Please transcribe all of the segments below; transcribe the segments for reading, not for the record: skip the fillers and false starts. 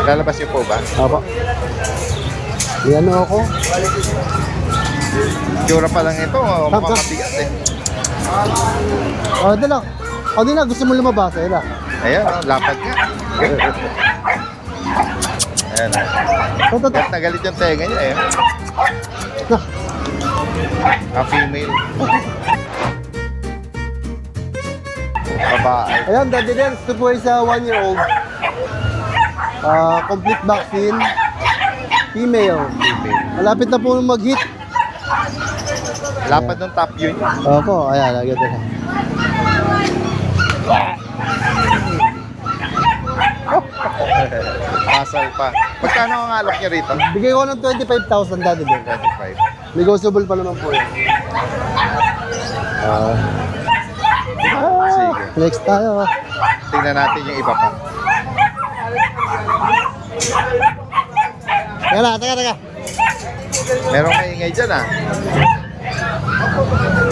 Lalabas niyo po ba? Opo. Yan ako. Tsura pa lang ito, Tap, mukhang tap. mabigat eh. Oh, dala. O, di na. Gusto mo lumabas. Ayun na. Ayan, lapad nga. Ayan. Ito. Nagalit yung tenga niya eh. Female. Babae. Ayan, Daddy Dance. Ito po is 1-year-old. Complete vaccine. Female. Malapit na po mag-hit. Lapad ng top view niya. Opo, ayan. Ganito na. Muscle pa. Magkano ang alok niya rito? Bigay ko ng 25,000, Daddy Dance. 25. Negotiable pa naman po yan. Sige. Next tayo. Tingnan natin yung iba pa. Teka. Merong maingay dyan ah.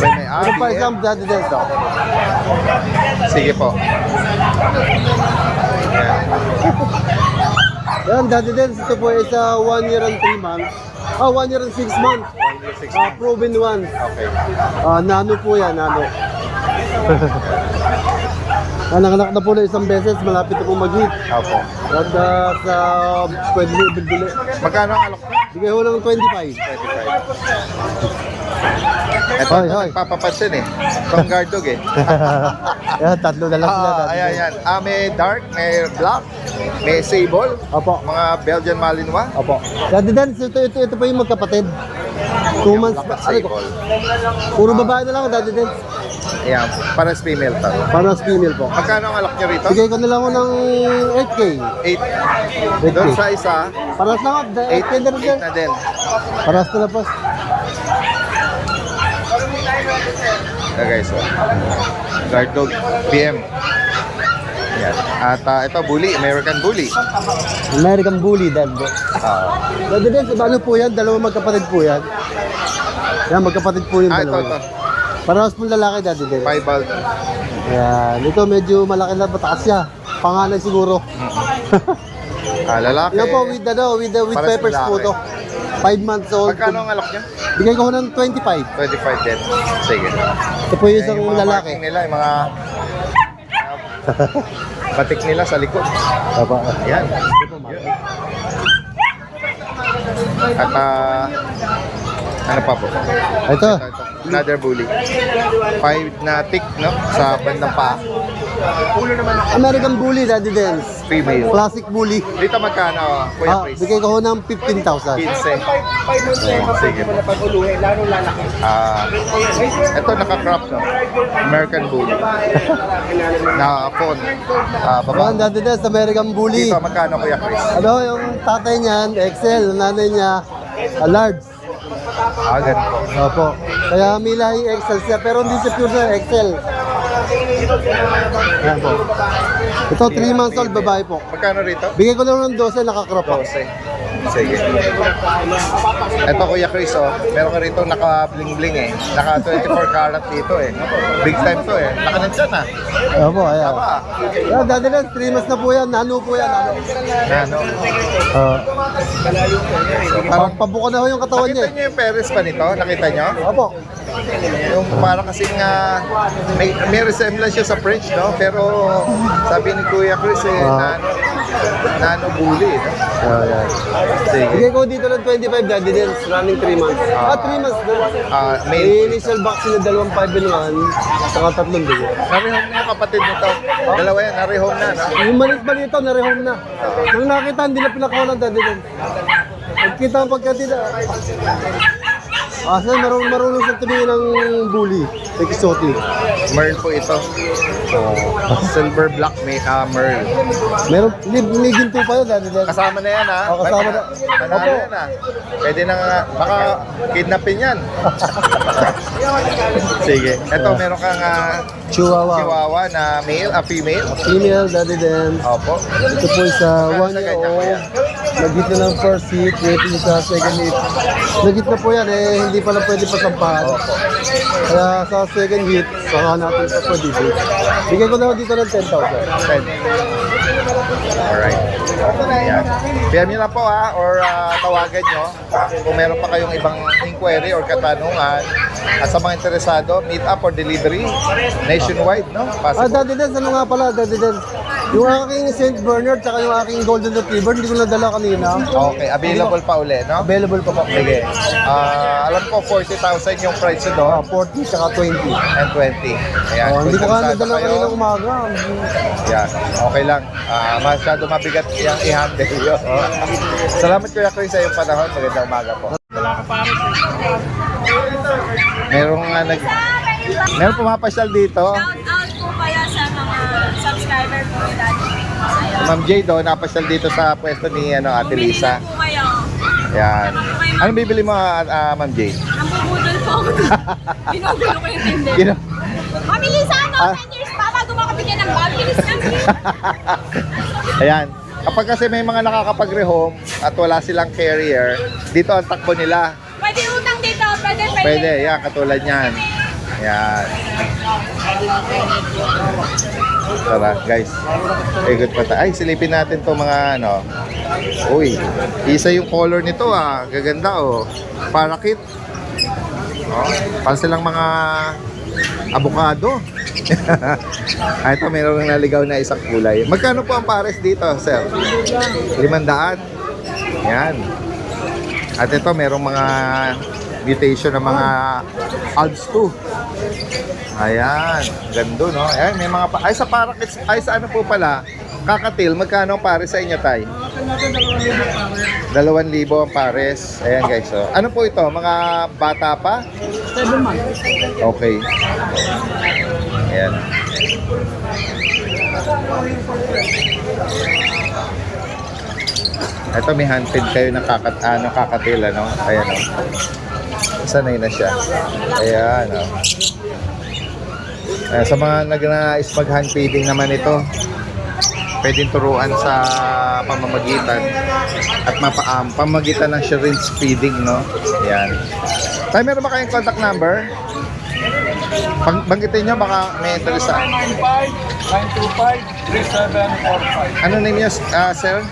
May Ano pa isang Daddy Dance? Oh. Sige po. Ayan. Yan, Daddy Dance. Ito po is 1 year and 3 months. 1 year and 6 months. Proven ones. Okay. Nano po yan, nano. Nanganak na po na isang beses, malapit na po mag-hit. Opo. At sa pwede mo ibigili. Magkano ang alok? Bigay ko ng 25. 25. Ito, Hoy, ito hoy. nagpapapansin eh. Itong guard dog eh. Yan, tatlo na lang sila. Daddy Ayan, Dance. yan. May dark, may black, may sable. Opo. Mga Belgian Malinois. Opo. Daddy Dance, ito po yung magkapatid. 2 months. Black at Ano ko? sable. Puro babae na lang, Daddy Dance. Ayan, para sa female to. Para sa female po. Magkano ang alok niya rito? Bigay ko na lang ng 8K. 8. Doon sa isa, Paras lang, 8 8K na rin din. na din. Paras na lang po. Yeah, guys, oh. Guard dog, BM. Yan. At ito, bully, American bully. American Bully, Daddy. Ah, Daddy Dance, ano po yan? Dalawang magkapatid po yan. Yan, magkapatid po yung ito, dalawa. ito. Parehas pong lalaki, Daddy Dance. Piebald. Yan, ito medyo malaki na mataas siya. Panganay siguro. Lalaki. Yan po, with Para sa peppers po lalaki. to. 5 months old. Magkano ang alok niya? Bigay ko ng 25. 25 din. Sige. Ito po yung Yan isang yung mga lalaki. marking nila, yung mga batik nila sa likod. Papa. Yan. At ano pa po? Ito. Another bully. 5 na tick, no? Sa bandang paa. American Bully, Daddy Dance. Female. Classic Bully. Dito magkano, Kuya Chris? Bigay ko ng 15,000. 15. Sige. Ito naka-crop, no? American bully. Na phone. Yan, Baba. Daddy Dance, American Bully. Dito magkano, Kuya Chris? Ano, yung tatay niyan, XL, nanay niya, large. Ganito. Opo. Kaya may lahi XL siya, pero hindi siya pure na XL. Yan po. Ito, 3 months old, babae po. Magkano rito? Bigay ko lang ng 12, nakakrop po. 12. Sige. Ito, Kuya Chris, oh. Meron ka rito naka-bling-bling eh. Naka 24 karat dito eh. Big time to eh. Naka-nandyan ah. Opo, ayan. Tama. Yan, Daddy Dance, 3 months na po yan. Nano po yan, nano. Ano? Parang pabuka na ho yung katawan niya. Nakita niyo yung Paris pa nito? Nakita niyo? Opo. Yung parang kasing may resemblance siya sa French, no? Pero sabi ni Kuya Chris eh, nano bully, no? Ayan. Sige. Bigay ko dito ng 25, Daddy Dance, running 3 months. 3 months. May May initial vaccine na 2 5 in 1, saka 3 dugo. narehome na yung kapatid nito. Dalawa yan, narehome na, no? Yung malit-malit ito, narehome na. Nung nakita, hindi na pinakawalan, Daddy Dance. Pagkita ang pagkatida. Kasi marunong siya tumingin ng bully. Exotic. Merl po ito. Silver black Merl. Meron, may ginto pa yun, Daddy Dance. Kasama na yan, ha? Kasama na. Panalo Opo. yan, ha? Pwede na nga, baka kidnapin yan. Sige. Ito, meron kang Chihuahua. chihuahua na male, female. Female, Daddy Dance. Opo. Ito po sa 1 year old. Nag-hit na ng first hit, waiting sa second hit. Nag-hit na po yan hindi pala pwede pasampahan. Opo. Kaya sa second hit, saka natin sa pwede. Bigay ko na dito ng 10,000. 10. Alright. Ayan. PM nyo lang po or tawagan nyo kung meron pa kayong ibang inquiry or katanungan. At sa mga interesado, meet up or delivery nationwide, no? Possible. Daddy Dance, ano nga pala, Daddy Dance? Yung aking St. Bernard tsaka yung aking Golden Retriever, hindi ko nadala kanina. Okay, available pa uli, no? Available pa po. Sige. Alam ko 40,000 yung price doon 40 tsaka 20. and 20. Ayan. Hindi ko nga Kung nadala kayo, kanina umaga. Yan. Okay lang. Masyado mabigat yung i-handle yun. Salamat Kuya Chris sa iyong panahon. Magandang umaga po. Merong pumapasyal dito. Shout out po kaya sa mga subscriber ko dati. Si Ma'am Jay doon, napasyal dito sa pwesto ni Ate Bumili Lisa. na po kayo. Yan. Anong bibili mo, Ma'am Jay? Nambubudol po ako. Binugulo ko yung tindi. Gino- Mabilis ano, 10 years pa bago makabigyan ng bag. Bilis lang. Ayan. Kapag kasi may mga nakakapag-rehome at wala silang carrier, dito ang takbo nila. Pwede utang dito. Pwede. Pwede, yan, katulad niyan. Yan. Tara, guys. Ikot pa tayo. Ay, silipin natin to mga ano. Uy, isa yung color nito Gaganda Parakit. Para silang mga avocado. Ito, meron naligaw na isang kulay. Magkano po ang pares dito, sir? 500. Yan. At ito, merong mga mutation ng mga Alps 2. Ayan, gando, no? Ayan, may mga ay sa parakits, ay sa ano po pala, kakatil, magkano ang pares sa inyo, tay? 2,000 ang pares. Ayan, guys. So, ano po ito? Mga bata pa? 7 months. Okay. Ayan. Ito, may handpid kayo ng kakatil, ano? Ayan, sanay na siya. Ayan, sa mga nag-nais mag-hand feeding naman ito, pwedeng turuan sa pamamagitan at pamamagitan ng syringe feeding, no? Ayan. Tayo, meron ba kayong contact number? Banggitin nyo, baka may interesa. 995-925-3745. Anong name nyo, sir?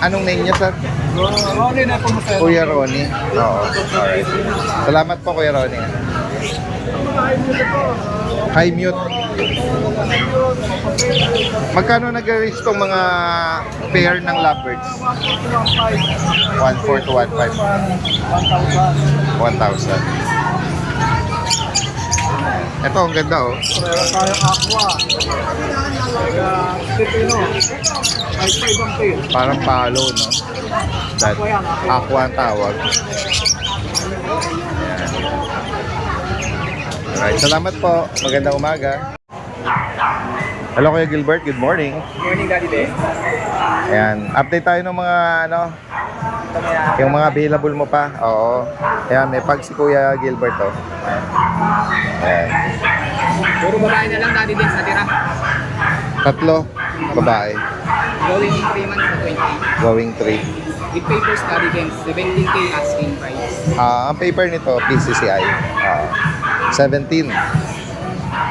Anong name nyo, sir? Ronnie na pumusero. Kuya Ronnie. Oo. Alright. Salamat po, Kuya Ronnie. High mute. Magkano nag-reach tong mga pair ng lovebirds? 1,400 to 1,500. 1,000. Ito, ang ganda, Meron tayong aqua. Pilipino. Ay, sa ibang pair. Parang palo, no? That, aqua ang tawag. Ayan. Alright, salamat po. Magandang umaga. Hello, Kuya Gilbert. Good morning. Morning, Daddy Day. Ayan, update tayo ng mga yung mga available mo pa. Oo. Ayan, may pag si Kuya Gilbert Ayan. Puro babae na lang, Daddy Day, sa tira. 3 babae. Going 3 months na 20. Going 3. With papers, Daddy Day, 17K asking price. Ang paper nito, PCCI. 17.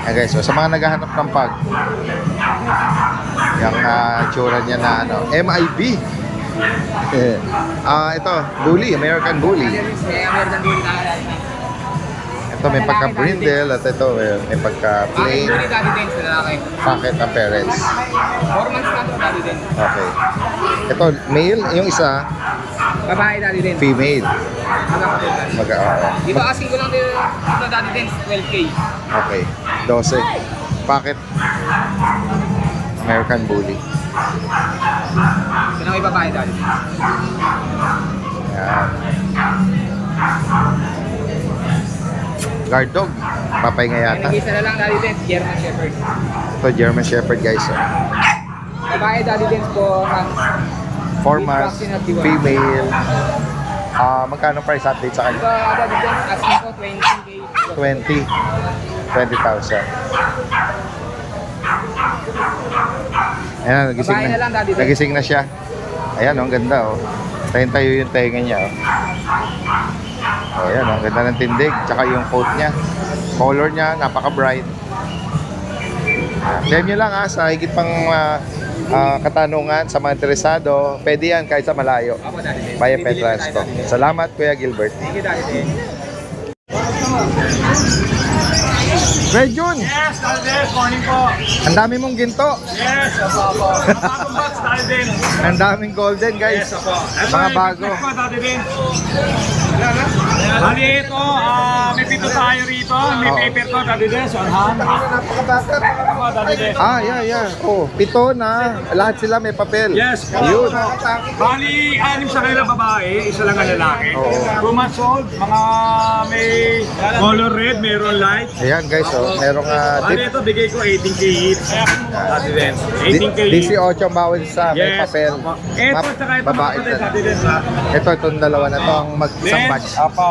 Ayan guys, so sa mga naghahanap ng pag, yung tsura niya na MIB. Ito, Bully, American Bully. May American Bully na Daddy. Ito may pagka-brindle at ito may pagka-plain. Bully, Daddy Day, sa lalaki. Packet ang parents. 4 months na to, Daddy Day. Okay. Ito, male, yung isa, Babae, Daddy Day. female. Magkakapit. Dito asking ko lang dito, Daddy Day, 12K. Okay. 12. Packet. American Bully. Ito na may babae, Daddy. Yan. Guard dog. Papay nga yata. Nag-isa na lang, Daddy Day, German Shepherd. Ito, German Shepherd guys. Babae, Daddy Day po, 4 months. Female. Magkano price update sa Ito, kanya? Daddy Day, asking ko 20K. 20. 20,000. Ayan, nagising Babae na lang, Daddy Day. Nagising na siya. Ayan, ang ganda Tayo yung tenga niya ayan, ang ganda ng tindig. Tsaka yung coat niya. Color niya, napaka-bright. Claim nyo lang sa higit pang katanungan sa mga interesado, pwede yan kahit sa malayo. Apo, Daddy Dance. Via Petrasco. Salamat, Kuya Gilbert. Thank you, Daddy Dance. Ray Jun, Yes, Taldes, morning po. ang dami mong ginto. Yes, opo. Bagong box, Taldes. Ang daming golden, guys. Yes, opo. Mga bago. Ito, Tati Din. Bali ito, may pito tayo rito. May Oo. paper to, Tati Din, on hand. Opo, Tati Din. Yeah. Oh, 7 na. Lahat sila may papel. Yes, po. Yun. Bali, 6 sa kanila babae, isa lang ang lalaki. Oo. 2 months old, mga may color red, mayroon light. Ayan, guys. Oh, merong Bali ito, bigay ko 18K each. Tati Din. 18K each. 18 bawal sa may Yes. papel. Opo. Ito, tsaka ito, Babae mga din. Tati Din, ha? Itong dalawa na to ang mag-isang Then, batch. Apo.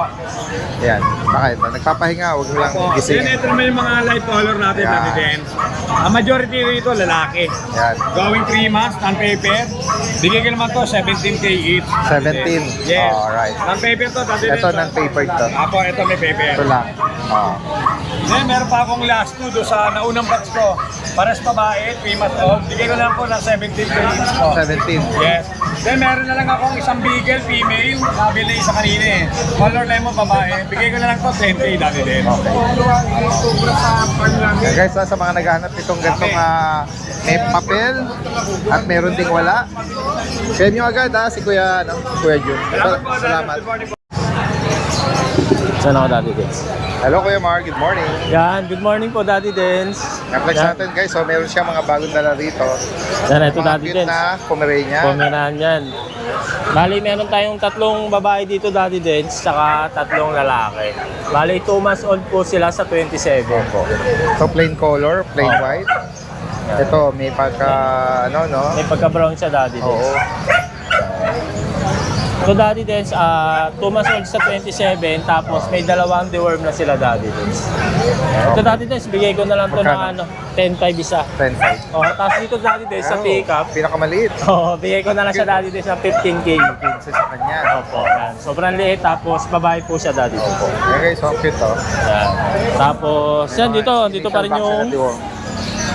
Ayan. Baka ito. Nagpapahinga. Huwag mo lang Then gising. ito naman yung mga light color natin, Yan. Tati Den. Ang majority rito, lalaki. Ayan. Going 3 months, non-paper. Bigay ko naman to, 17K each. 17. Yes. Alright. Non-paper to, Tati Den. Ito non-papered to. Apo, ito may paper. Ito lang. Oh. Then meron pa akong last two do sa naunang batch ko. Pares babae, 3 months old. Bigay ko lang po ng 17K each po. 17. Yes. Then meron na lang akong isang beagle female. Nabili sa kanina eh. Color lemon babae. Bigay ko na lang to 10K dati din. Okay. Ayan, guys, sa mga naghahanap itong gantong may papel at meron ding wala. Share nyo agad si Kuya, Kuya Jun. Salamat. Good morning po. Saan ako, Daddy Dens? Hello Kuya Mar, good morning. Yan, good morning po, Daddy Dens. Na-flex natin guys, so meron siya mga bagong dala rito. Yan, ito, Mga Daddy cute Dens. na Pomeranian. Pomeranian. Bali, meron tayong 3 babae dito, Daddy Dens, saka 3 lalaki. Bali, 2 months old po sila sa 27 po. So plain color, plain Oh. white. Ito, may pagka, no? May pagka-brown siya, Daddy Dens. Oo. So, Daddy Dens, 2 months old sa 27, tapos may 2 deworm na sila, Daddy Dens. Ito, Daddy Dens, bigay ko na lang to ng Magkano? 10.5 isa. 10.5. Oh, tapos dito, Daddy Dens, sa pick-up, Pinakamaliit. bigay ko na lang siya, Daddy Dens, ng 15K. 15 sa kanya. Opo, yan. Sobrang liit, tapos babae po siya, Daddy Dens. Opo. Yan guys, so cute to. Yan. Tapos, yan dito pa rin yung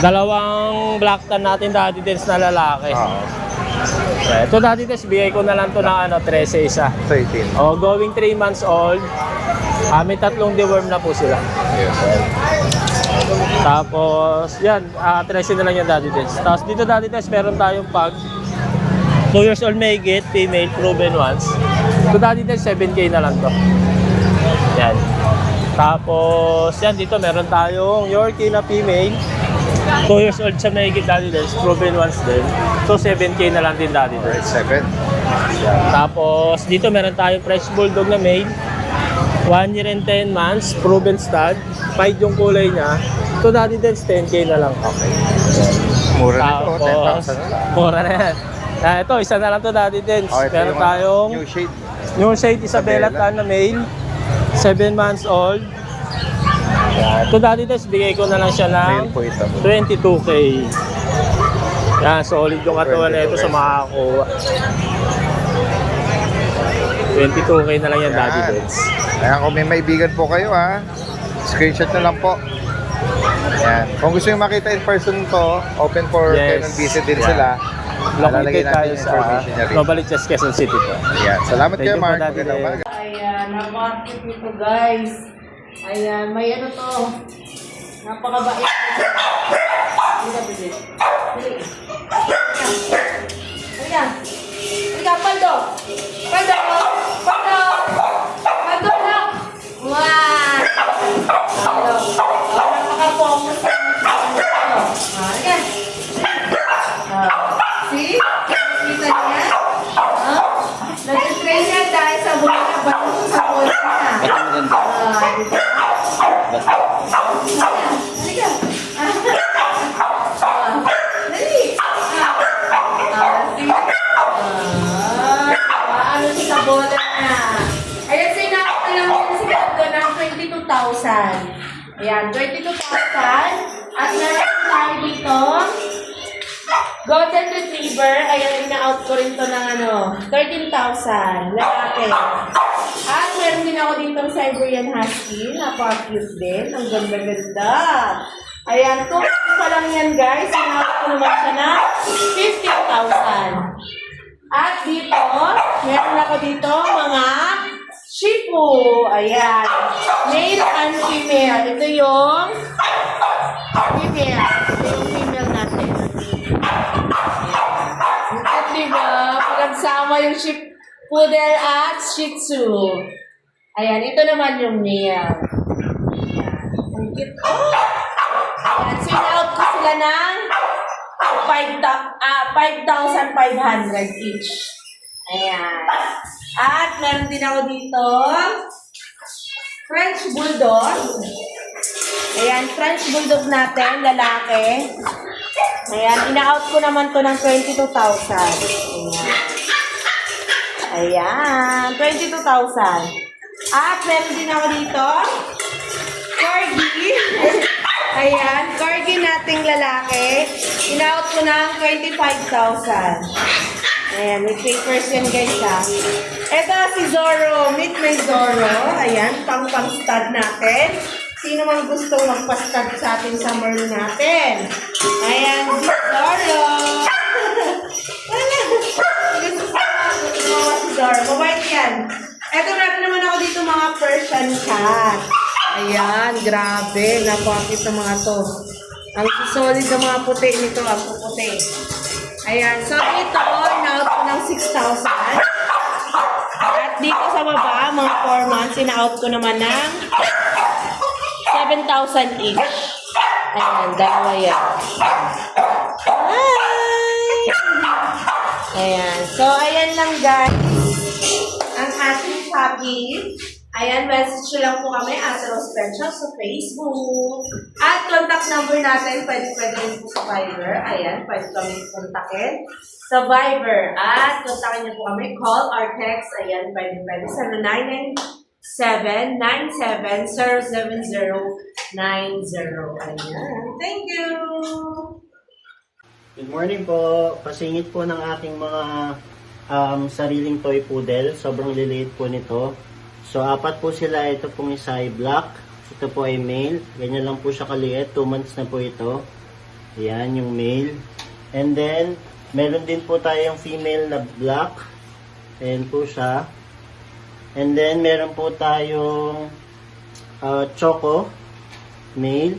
2 black tan natin, Daddy Dens, na lalaki. Oo. Ito, Daddy Dens, bigay ko na lang to ng 13 isa. 13. Oh, going 3 months old. May 3 deworm na po sila. Tapos, yan, 13 na lang yung Daddy Dens. Tapos dito, Daddy Dens, meron tayong pag 2 years old may get, female, proven ones. Ito, Daddy Dens, 7K na lang to. Yan. Tapos, yan, dito meron tayong Yorkie na female. 2 years old sa may get, Daddy Dens, proven ones din. So, 7K na lang din, Daddy Dens. 7. Tapos, dito meron tayong Fresh Bulldog na male. 1 year and 10 months, proven stud. 5 yung kulay niya. Ito, Daddy Dens, 10K na lang. Okay. Mura na to, 10,000 na lang. Mura na yan. Ito, isa na lang to, Daddy Dens. Oh, ito Meron yung tayong new shade. New Shade Isabella tan na male. 7 months old. Ito, Daddy Dens, bigay ko na lang siya Male ng po ito. 22K. Yan, solid yung katawan na ito sa makakuha. 22K na lang yan, Daddy Yan. Dens. Ayan, kung may maibigan po kayo screenshot na lang po. Yan. Kung gusto nyo makita in person to, open for Yes. Canon visit din Yeah. sila. Lalagay Located natin tayo yung sa information niya rin. Novaliches, Quezon City po. Yan. Salamat Thank kayo, you po, Mark. Daddy Magandang Dens. umaga. Ayan, napaka-cute nito guys. Ayan, may ano to. Napakabait. Halika, bebe. Halika. Halika, Paldo. Paldo. Paldo. Paldo na. Wow. Paldo. Napaka-focus. Halika. See? Kita niya? Nag-train yan dahil sa buhay na bato sa buhay na. Diba? Halika. Dali. See? Ano siya sa bola na. Ayan, sinakot na lang siya si Gando ng 22,000. Ayan, 22,000. At meron tayo dito. Golden Retriever, ayan, ina-out ko rin to ng 13,000. Lalaki. At meron din ako dito ng Siberian Husky. Napaka-cute din. Ang ganda-ganda. Ayan, 2 months pa lang yan guys. Sinawag ko naman siya na 15,000. At dito, meron ako dito mga Shih Tzu. Ayan. Male and female. Ito yung female. Ito yung female natin. At diba, pinagsama yung Poodle at Shih Tzu. Ayan, ito naman yung male. Ayan. Ang cute. Oh! Ayan, so in-out ko sila ng 5,500 each. Ayan. At meron din ako dito French Bulldog. Ayan, French Bulldog natin, lalaki. Ayan, ina-out ko naman to ng 22,000. Ayan, 22,000. At meron din ako dito Corgi. Ayan, Corgi nating lalaki. In-out ko ng 25,000. Ayan, may papers yan guys ha. Ito si Zorro. Meet my Zorro. Ayan, pang-stud natin. Sino man gustong magpa-stud sa ating summer natin? Ayan, si Zorro. Wala. Si Zorro. Mabait yan. Ito meron naman ako dito mga Persian cat. Ayan, grabe. Napakakit ng mga to. Ang solid ng mga puti nito. Ang puputi. Ayan. So, ito, in-out ko ng 6,000. At dito sa baba, mga 4 months, in-out ko naman ng 7,000 each. Ayan, dalawa yan. Hi! Ayan. So, ayan lang guys. Ang ating puppy. Ayan, message nyo lang po kami at Rose Pension sa Facebook. At contact number natin, pwede rin po sa Viber. Ayan, pwede kami kontakin sa Viber. At kontakin nyo po kami, call or text. Ayan, pwede sa 997-97-07090. Ayan, thank you! Good morning po. Pasingit po ng aking mga sariling toy poodle. Sobrang liliit po nito. So, 4 po sila. Ito pong isa ay black. Ito po ay male. Ganyan lang po siya kaliit. 2 months na po ito. Ayan, yung male. And then, meron din po tayong female na black. Ayan po siya. And then, meron po tayong choco male.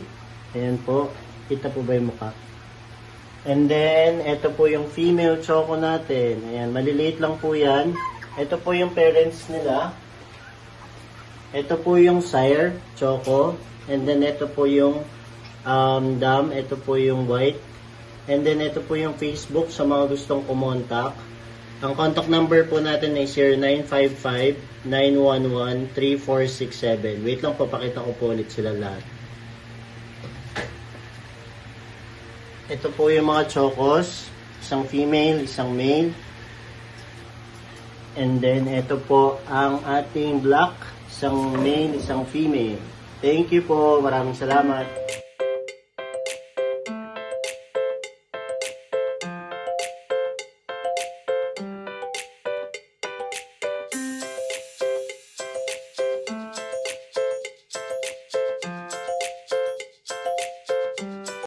Ayan po. Kita po ba yung mukha? And then, ito po yung female choco natin. Ayan, maliliit lang po yan. Ito po yung parents nila. Ito po yung sire, choco. And then, ito po yung dam. Ito po yung white. And then, ito po yung Facebook sa mga gustong kumontak. Ang contact number po natin ay 0955-911-3467. Wait lang po, pakita ko po ulit sila lahat. Ito po yung mga chocos. Isang female, isang male. And then, ito po ang ating black. Isang male, isang female. Thank you po. Maraming salamat.